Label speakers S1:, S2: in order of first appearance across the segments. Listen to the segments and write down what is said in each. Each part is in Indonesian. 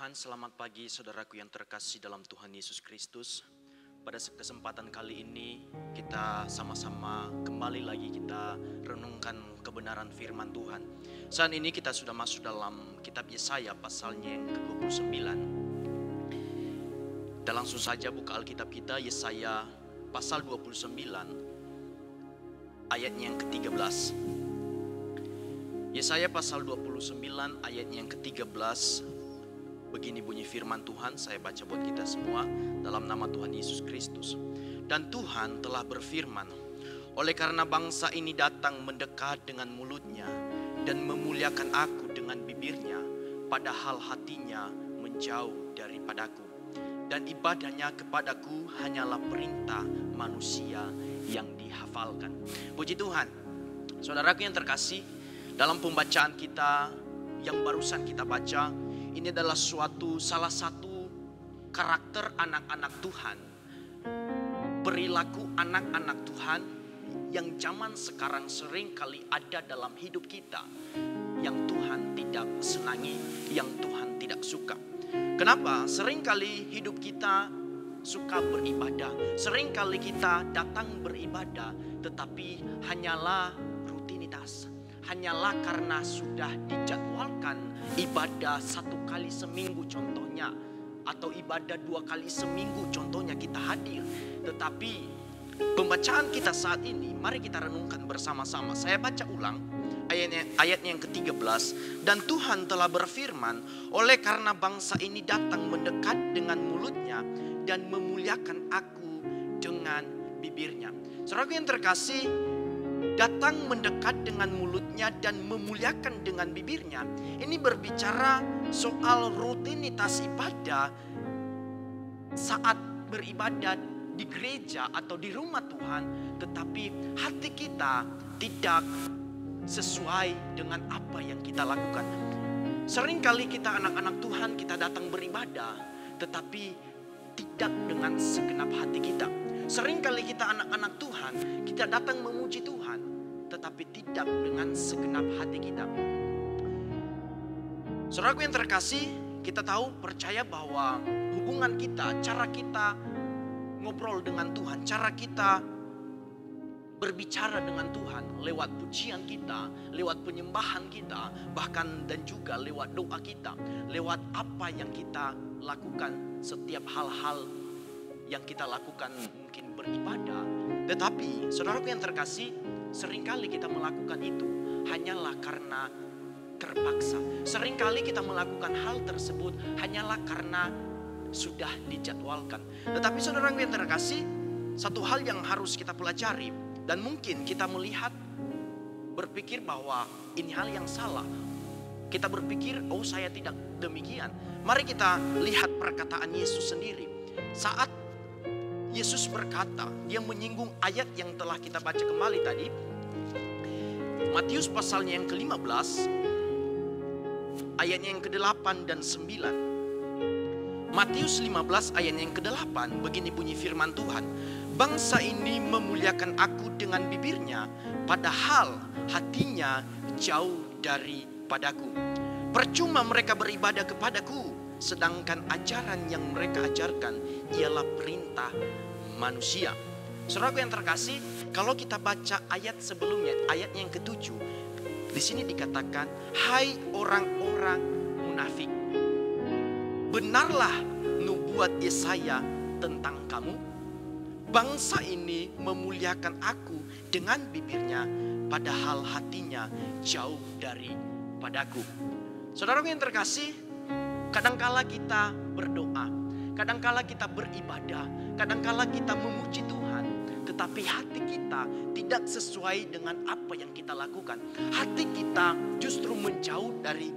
S1: Tuhan, selamat pagi saudaraku yang terkasih dalam Tuhan Yesus Kristus. Pada kesempatan kali ini kita sama-sama kembali lagi kita renungkan kebenaran firman Tuhan. Saat ini kita sudah masuk dalam kitab Yesaya pasalnya yang ke-29. Dan langsung saja buka Alkitab kita, Yesaya pasal 29 ayatnya yang ke-13. Yesaya pasal 29 ayatnya yang ke-13. Begini bunyi firman Tuhan, saya baca buat kita semua dalam nama Tuhan Yesus Kristus. Dan Tuhan telah berfirman, oleh karena bangsa ini datang mendekat dengan mulutnya dan memuliakan aku dengan bibirnya, padahal hatinya menjauh daripadaku. Dan ibadahnya kepadaku hanyalah perintah manusia yang dihafalkan. Puji Tuhan, saudaraku yang terkasih, dalam pembacaan kita yang barusan kita baca, ini adalah salah satu karakter anak-anak Tuhan, perilaku anak-anak Tuhan yang zaman sekarang sering kali ada dalam hidup kita, yang Tuhan tidak senangi, yang Tuhan tidak suka. Kenapa? Seringkali hidup kita suka beribadah, seringkali kita datang beribadah, tetapi hanyalah rutinitas. Hanyalah karena sudah dijadwalkan ibadah 1 kali seminggu contohnya, atau ibadah 2 kali seminggu contohnya kita hadir. Tetapi pembacaan kita saat ini, mari kita renungkan bersama-sama. Saya baca ulang ayatnya yang ke-13. Dan Tuhan telah berfirman, oleh karena bangsa ini datang mendekat dengan mulutnya dan memuliakan aku dengan bibirnya. Saudaraku yang terkasih, datang mendekat dengan mulutnya dan memuliakan dengan bibirnya. Ini berbicara soal rutinitas ibadah saat beribadah di gereja atau di rumah Tuhan. Tetapi hati kita tidak sesuai dengan apa yang kita lakukan. Seringkali kita anak-anak Tuhan, kita datang beribadah, tetapi tidak dengan segenap hati kita. Seringkali kita anak-anak Tuhan, kita datang memuji Tuhan, tetapi tidak dengan segenap hati kita. Saudaraku yang terkasih, kita tahu, percaya bahwa hubungan kita, cara kita ngobrol dengan Tuhan, cara kita berbicara dengan Tuhan lewat pujian kita, lewat penyembahan kita, bahkan dan juga lewat doa kita, lewat apa yang kita lakukan, setiap hal-hal yang kita lakukan mungkin beribadah. Tetapi saudaraku yang terkasih, seringkali kita melakukan itu hanyalah karena terpaksa. Seringkali kita melakukan hal tersebut hanyalah karena sudah dijadwalkan. Tetapi saudaraku yang terkasih, satu hal yang harus kita pelajari, dan mungkin kita melihat, berpikir bahwa ini hal yang salah. Kita berpikir, oh saya tidak demikian. Mari kita lihat perkataan Yesus sendiri. Saat Yesus berkata, dia menyinggung ayat yang telah kita baca kembali tadi. Matius pasalnya yang ke-15, ayatnya yang ke-8 dan 9. Matius 15 ayatnya yang ke-8, begini bunyi firman Tuhan. Bangsa ini memuliakan aku dengan bibirnya, padahal hatinya jauh daripadaku. Percuma mereka beribadah kepadaku, sedangkan ajaran yang mereka ajarkan ialah perintah manusia. Saudaraku yang terkasih, kalau kita baca ayat sebelumnya, ayatnya yang ke-7, di sini dikatakan, hai orang-orang munafik, benarlah nubuat Yesaya tentang kamu. Bangsa ini memuliakan aku dengan bibirnya, padahal hatinya jauh daripadaku. Saudaraku yang terkasih, kadangkala kita berdoa, kadangkala kita beribadah, kadangkala kita memuji Tuhan, tetapi hati kita tidak sesuai dengan apa yang kita lakukan. Hati kita justru menjauh dari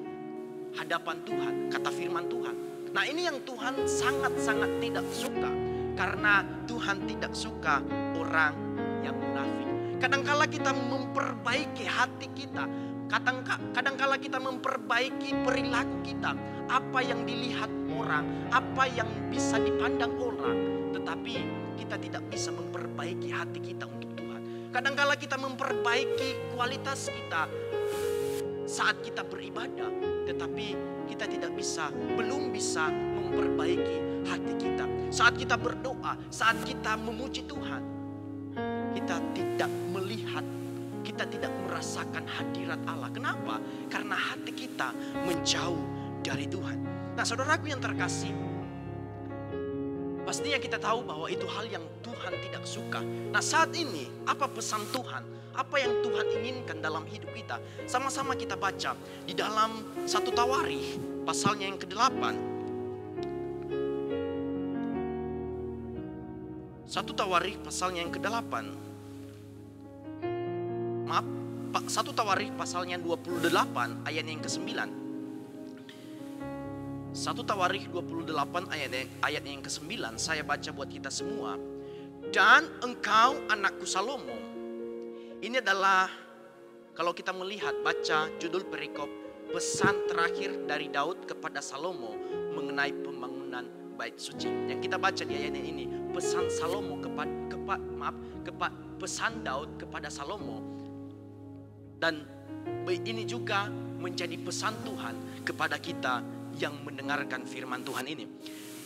S1: hadapan Tuhan, kata firman Tuhan. Nah, ini yang Tuhan sangat-sangat tidak suka, karena Tuhan tidak suka orang yang munafik. Kadangkala kita memperbaiki hati kita, kadangkala kita memperbaiki perilaku kita, apa yang dilihat orang, apa yang bisa dipandang orang, tetapi kita tidak bisa memperbaiki hati kita untuk Tuhan. Kadangkala kita memperbaiki kualitas kita saat kita beribadah, tetapi kita belum bisa memperbaiki hati kita. Saat kita berdoa, saat kita memuji Tuhan, kita tidak melihat, kita tidak merasakan hadirat Allah. Kenapa? Karena hati kita menjauh dari Tuhan. Nah, saudaraku yang terkasih, pastinya kita tahu bahwa itu hal yang Tuhan tidak suka. Nah, saat ini apa pesan Tuhan? Apa yang Tuhan inginkan dalam hidup kita? Sama-sama kita baca di dalam 1 Tawarikh pasalnya yang ke-8. 1 Tawarikh pasalnya yang ke-8. Maaf, 1 Tawarikh pasalnya 28 ayat yang ke-9. 1 Tawarikh 28 ayat yang ke-9 saya baca buat kita semua. Dan engkau anakku Salomo. Ini adalah kalau kita melihat baca judul perikop, pesan terakhir dari Daud kepada Salomo mengenai pembangunan bait suci. Yang kita baca di ayat ini, pesan Salomo pesan Daud kepada Salomo. Dan ini juga menjadi pesan Tuhan kepada kita yang mendengarkan firman Tuhan ini.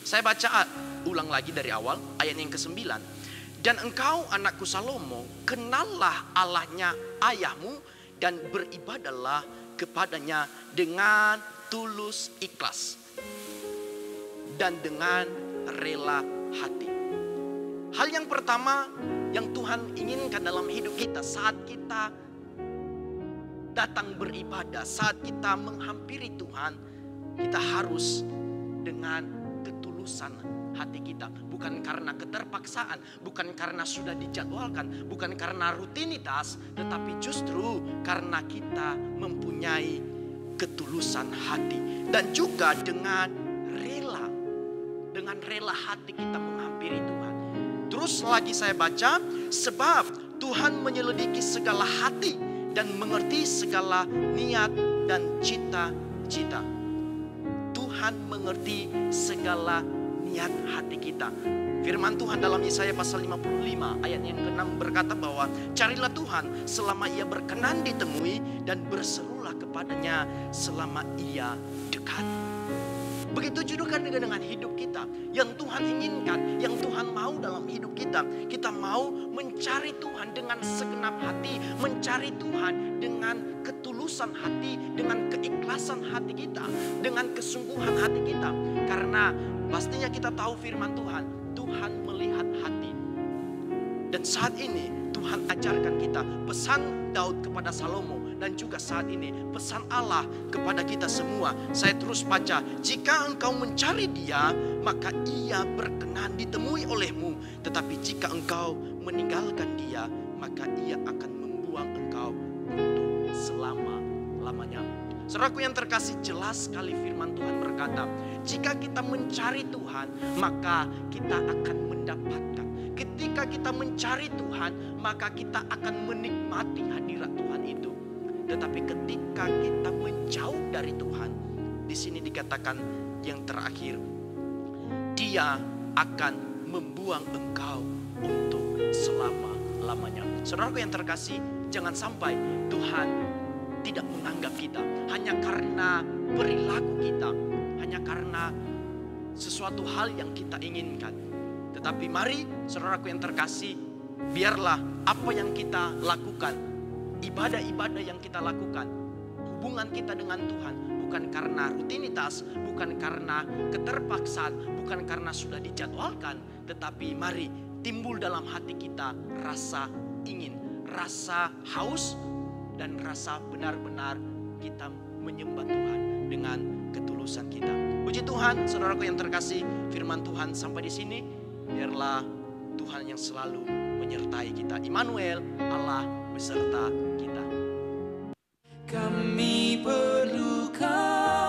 S1: Saya baca ulang lagi dari awal ayat yang ke-9. Dan engkau anakku Salomo, kenallah Allahnya ayahmu dan beribadahlah kepadanya dengan tulus ikhlas dan dengan rela hati. Hal yang pertama yang Tuhan inginkan dalam hidup kita saat kita datang beribadah, saat kita menghampiri Tuhan, kita harus dengan ketulusan hati kita. Bukan karena keterpaksaan, bukan karena sudah dijadwalkan, bukan karena rutinitas, tetapi justru karena kita mempunyai ketulusan hati. Dan juga dengan rela hati kita menghampiri Tuhan. Terus lagi saya baca, sebab Tuhan menyelidiki segala hati dan mengerti segala niat dan cita-cita. Tuhan mengerti segala niat hati kita. Firman Tuhan dalam Yesaya pasal 55 ayat yang ke-6 berkata bahwa carilah Tuhan selama ia berkenan ditemui dan berserulah kepadanya selama ia dekat. Begitu juga dengan hidup kita. Yang Tuhan inginkan, yang Tuhan mau dalam hidup kita. Kita mau mencari Tuhan dengan segenap hati. Mencari Tuhan dengan ketulusan hati, dengan keikhlasan hati kita, dengan kesungguhan hati kita. Karena pastinya kita tahu firman Tuhan. Tuhan melihat hati. Dan saat ini Tuhan ajarkan kita pesan Daud kepada Salomo. Dan juga saat ini pesan Allah kepada kita semua. Saya terus baca, jika engkau mencari Dia, maka Ia berkenan ditemui olehmu. Tetapi jika engkau meninggalkan Dia, maka Ia akan membuang engkau untuk selama-lamanya. Saudaraku yang terkasih, jelas sekali firman Tuhan berkata, jika kita mencari Tuhan, maka kita akan mendapatkan. Ketika kita mencari Tuhan, maka kita akan menikmati hadirat Tuhan itu. Tetapi ketika kita menjauh dari Tuhan, di sini dikatakan yang terakhir, Dia akan membuang engkau untuk selama-lamanya. Saudaraku yang terkasih, jangan sampai Tuhan tidak menganggap kita hanya karena perilaku kita, hanya karena sesuatu hal yang kita inginkan. Tetapi mari saudaraku yang terkasih, biarlah apa yang kita lakukan, ibadah-ibadah yang kita lakukan, hubungan kita dengan Tuhan bukan karena rutinitas, bukan karena keterpaksaan, bukan karena sudah dijadwalkan, tetapi mari timbul dalam hati kita rasa ingin, rasa haus, dan rasa benar-benar kita menyembah Tuhan dengan ketulusan kita. Puji Tuhan, saudaraku yang terkasih, firman Tuhan sampai di sini. Biarlah Tuhan yang selalu menyertai kita. Immanuel, Allah beserta kita.
S2: Kami perlu Kau.